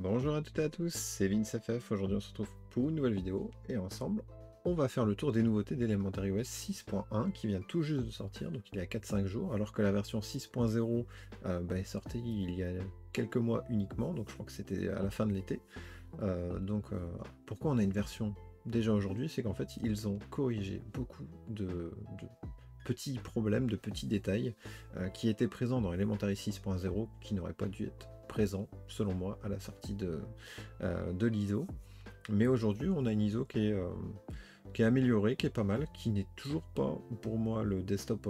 Bonjour à toutes et à tous, c'est VinceFF. Aujourd'hui on se retrouve pour une nouvelle vidéo et ensemble on va faire le tour des nouveautés d'Elementary OS 6.1 qui vient tout juste de sortir, donc il y a 4-5 jours, alors que la version 6.0 est sortie il y a quelques mois uniquement, donc je crois que c'était à la fin de l'été. Pourquoi on a une version déjà aujourd'hui, c'est qu'en fait ils ont corrigé beaucoup de petits problèmes, de petits détails qui étaient présents dans Elementary 6.0 qui n'auraient pas dû être présents, selon moi, à la sortie de l'ISO. Mais aujourd'hui, on a une ISO qui est améliorée, qui est pas mal, qui n'est toujours pas, pour moi, le desktop,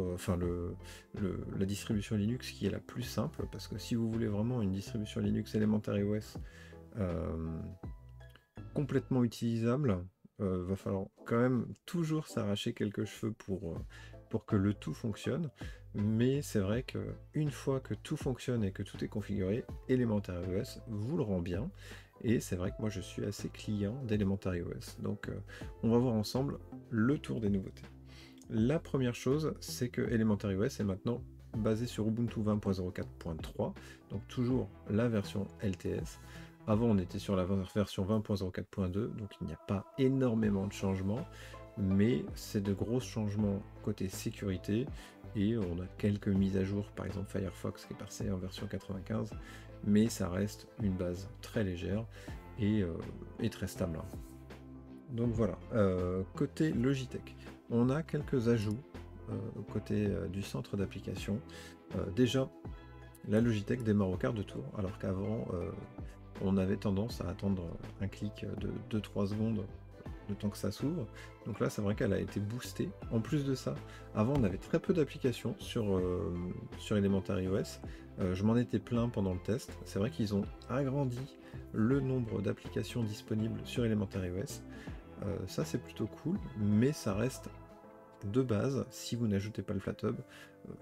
la distribution Linux qui est la plus simple, parce que si vous voulez vraiment une distribution Linux Elementary OS complètement utilisable, va falloir quand même toujours s'arracher quelques cheveux pour que le tout fonctionne. Mais c'est vrai que une fois que tout fonctionne et que tout est configuré, Elementary OS vous le rend bien. Et c'est vrai que moi je suis assez client d'Elementary OS. Donc on va voir ensemble le tour des nouveautés. La première chose, c'est que Elementary OS est maintenant basé sur Ubuntu 20.04.3, donc toujours la version LTS. Avant, on était sur la version 20.04.2, donc il n'y a pas énormément de changements, mais c'est de gros changements côté sécurité, et on a quelques mises à jour, par exemple Firefox qui est passé en version 95, mais ça reste une base très légère et très stable. Donc voilà, côté Logitech, on a quelques ajouts côté du centre d'application. Déjà, la Logitech démarre au quart de tour, alors qu'avant, on avait tendance à attendre un clic de 2-3 secondes le temps que ça s'ouvre. Donc là, c'est vrai qu'elle a été boostée. En plus de ça, avant, on avait très peu d'applications sur Elementary OS. Je m'en étais plaint pendant le test. C'est vrai qu'ils ont agrandi le nombre d'applications disponibles sur Elementary OS. Ça, c'est plutôt cool, mais ça reste de base, si vous n'ajoutez pas le FlatHub,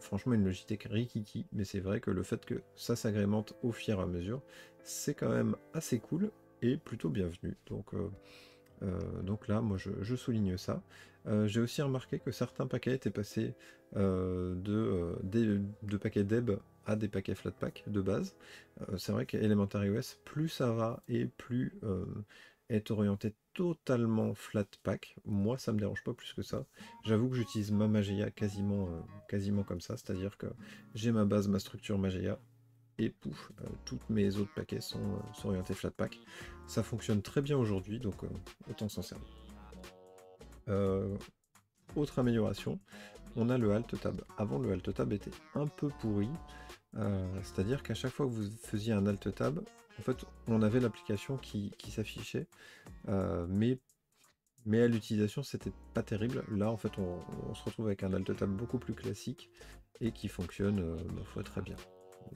franchement une Logitech rikiki, mais c'est vrai que le fait que ça s'agrémente au fur et à mesure, c'est quand même assez cool et plutôt bienvenu. Donc là, moi je souligne ça. J'ai aussi remarqué que certains paquets étaient passés de paquets DEB à des paquets Flatpak de base. C'est vrai qu'Elementary OS, plus ça va et plus est orienté totalement Flatpak. Moi, ça me dérange pas plus que ça. J'avoue que j'utilise ma Mageia quasiment comme ça, c'est-à-dire que j'ai ma base, ma structure Mageia, et pouf, toutes mes autres paquets sont orientés Flatpak. Ça fonctionne très bien aujourd'hui, donc autant s'en servir. Euh, Autre amélioration, on a le Alt Tab. Avant, le Alt Tab était un peu pourri, c'est-à-dire qu'à chaque fois que vous faisiez un Alt Tab, en fait, on avait l'application qui s'affichait, mais à l'utilisation, c'était pas terrible. Là, en fait, on se retrouve avec un Alt Tab beaucoup plus classique et qui fonctionne ma foi très bien.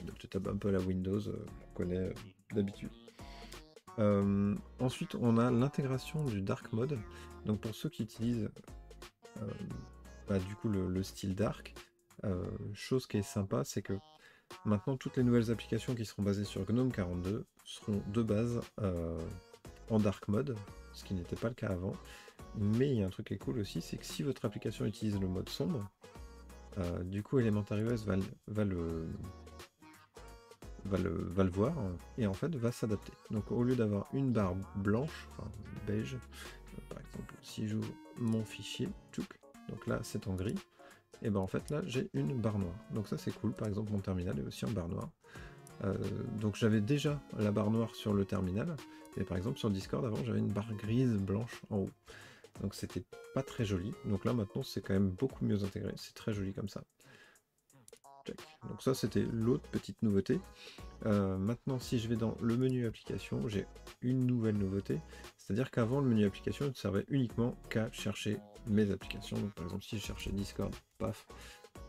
Un Alt Tab un peu à la Windows qu'on connaît d'habitude. Ensuite, on a l'intégration du Dark Mode. Donc pour ceux qui utilisent du coup le style Dark, chose qui est sympa, c'est que maintenant toutes les nouvelles applications qui seront basées sur GNOME 42 seront de base en Dark Mode, ce qui n'était pas le cas avant. Mais il y a un truc qui est cool aussi, c'est que si votre application utilise le mode sombre, du coup Elementary OS va le voir et en fait va s'adapter. Donc au lieu d'avoir une barre blanche, enfin beige, par exemple si j'ouvre mon fichier, tchouk, donc là c'est en gris, et ben en fait là j'ai une barre noire. Donc ça c'est cool, par exemple mon terminal est aussi en barre noire. Donc j'avais déjà la barre noire sur le terminal, et par exemple sur Discord avant j'avais une barre grise blanche en haut. Donc c'était pas très joli. Donc là maintenant c'est quand même beaucoup mieux intégré, c'est très joli comme ça. Check. Donc ça c'était l'autre petite nouveauté. Maintenant, si je vais dans le menu application, j'ai une nouvelle nouveauté. C'est-à-dire qu'avant, le menu application ne servait uniquement qu'à chercher mes applications. Donc, par exemple, si je cherchais Discord, paf,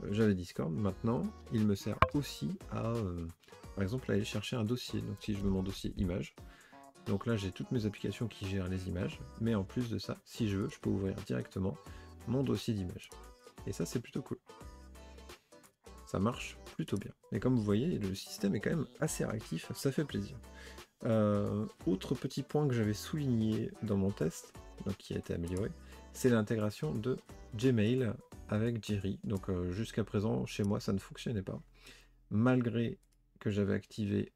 j'avais Discord. Maintenant, il me sert aussi à, par exemple, aller chercher un dossier. Donc, si je veux mon dossier images, donc là, j'ai toutes mes applications qui gèrent les images. Mais en plus de ça, si je veux, je peux ouvrir directement mon dossier d'images. Et ça, c'est plutôt cool. Ça marche plutôt bien. Et comme vous voyez, le système est quand même assez réactif, ça fait plaisir. Autre petit point que j'avais souligné dans mon test, donc qui a été amélioré, c'est l'intégration de Gmail avec Jerry. Donc jusqu'à présent, chez moi, ça ne fonctionnait pas. Malgré que j'avais activé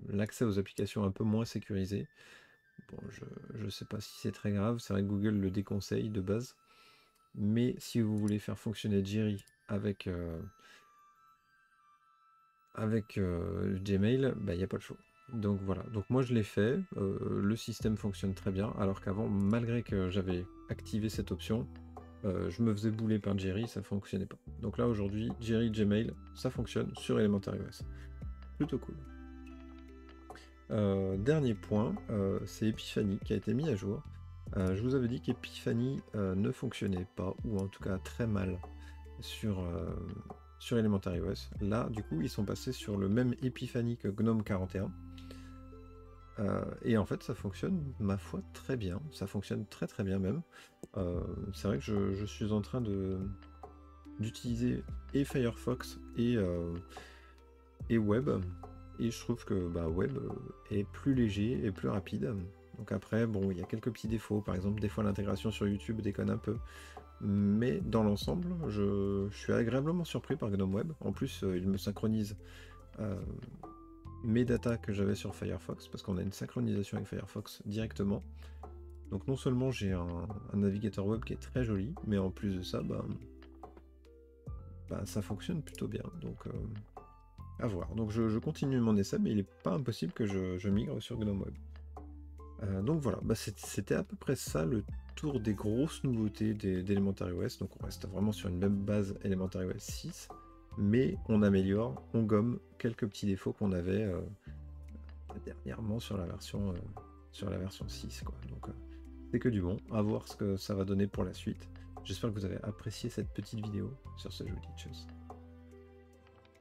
l'accès aux applications un peu moins sécurisées. Bon, je ne sais pas si c'est très grave, c'est vrai que Google le déconseille de base. Mais si vous voulez faire fonctionner Jerry avec, Gmail, bah, il n'y a pas le choix. Donc voilà, donc moi je l'ai fait, le système fonctionne très bien, alors qu'avant, malgré que j'avais activé cette option, je me faisais bouler par Jerry, ça fonctionnait pas. Donc là aujourd'hui, Jerry Gmail, ça fonctionne sur Elementary OS. Plutôt cool. Dernier point, c'est Epiphany qui a été mis à jour. Je vous avais dit qu'Epiphany ne fonctionnait pas, ou en tout cas très mal, sur Elementary OS. Là, du coup, ils sont passés sur le même Epiphany que GNOME 41. Et en fait, ça fonctionne, ma foi, très bien. Ça fonctionne très très bien même. C'est vrai que je suis en train d'utiliser et Firefox et Web. Et je trouve que bah, Web est plus léger et plus rapide. Donc après, bon, il y a quelques petits défauts. Par exemple, des fois l'intégration sur YouTube déconne un peu. Mais dans l'ensemble, je suis agréablement surpris par GNOME Web. En plus, il me synchronise mes datas que j'avais sur Firefox, parce qu'on a une synchronisation avec Firefox directement. Donc non seulement j'ai un navigateur web qui est très joli, mais en plus de ça, ça fonctionne plutôt bien. Donc à voir. Donc je continue mon essai, mais il n'est pas impossible que je migre sur GNOME Web. Donc voilà, c'était à peu près ça le tour des grosses nouveautés d'Elementary OS. Donc on reste vraiment sur une même base Elementary OS 6, mais on améliore, on gomme quelques petits défauts qu'on avait dernièrement sur la version 6, quoi. Donc c'est que du bon, à voir ce que ça va donner pour la suite. J'espère que vous avez apprécié cette petite vidéo sur ce jeu Glitches.